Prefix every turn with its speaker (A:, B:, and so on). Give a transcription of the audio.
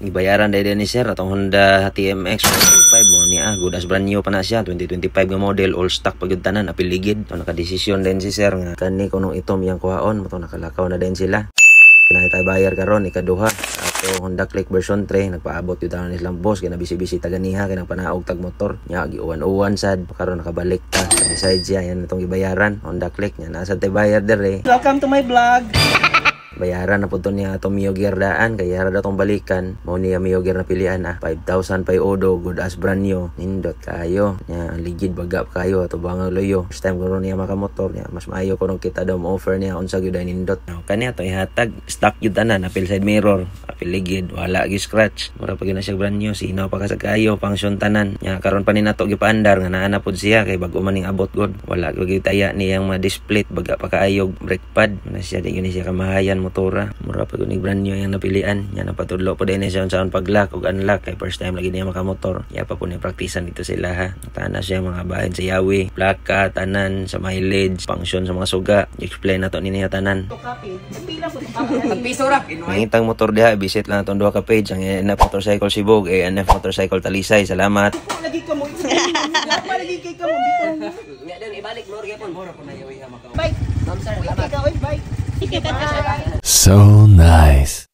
A: Gibayaran dahil ni sir atong Honda TMX 125 mo ni good as brand new pa na siya 2025 nga model, all stock pagyud tanan, apiligid. So naka-desisyon din si sir nga kani kunong itom yang kuhaon mo to, nakalakaw na din sila. Tayo bayar karon ikaduha ato Honda Click version 3 nagpaabot yun taon nilang boss kaya bisi-bisi taganiha kaya panaog tag motor nya giuwan-uwan sad karon nakabalik ta sa beside siya yan itong gibayaran Honda Click nya nasa tayo bayar dire.
B: Welcome to my vlog.
A: Bayaran na po ito niya itong Mio Gear daan. Kaya yara itong balikan. Mau niya Mio Gear na pilian 5,000 pa odo. Good as brand new. Nindot kayo. Nya ligid bagap kayo. Ato bang loyo. First time ko niya makamotor niya. Mas maayo ko nung kita daw ma-offer niya. Unsa gyud ay nindot. Kanya ito ihatag. Stock yun tanan. Apil side mirror. Apil ligid. Wala gi scratch. Mura pag yun na siya brand new. Sinaw pa kasag kayo. Pangsyon tanan. Nya karon pa ni nato gipaandar. Nga naanapod siya. Kay bago maning abot god. Wala ko gitaya niyang ma-display. Baga pa kaayo. Brake pad. Na siya di yun siya kamahayan motora. Mura pa kunig brand new yung napilian. Yan napatudlo po din siya sa pag-lock o unlock. Kay first time lagi niya makamotor. Kaya pa po niya praktisan dito sila ha. Tana siya mga bahan sa yawi. Plaka, tanan, sa mileage, function sa mga suga. Explain na to niya tanan. Mangitang motor diha. Visit lang itong 2 ka page. Ang NF Motorcycle Sibog. NF Motorcycle Talisay. Salamat.
B: Lagi ka mo. Lagi kay ka mo.
C: Nga din ibalik mo gyapon mura po na yawi ha makaw.
B: Bye.
C: Ma'am sir,
B: Bye.
C: salamat.
B: Bye.
D: So nice.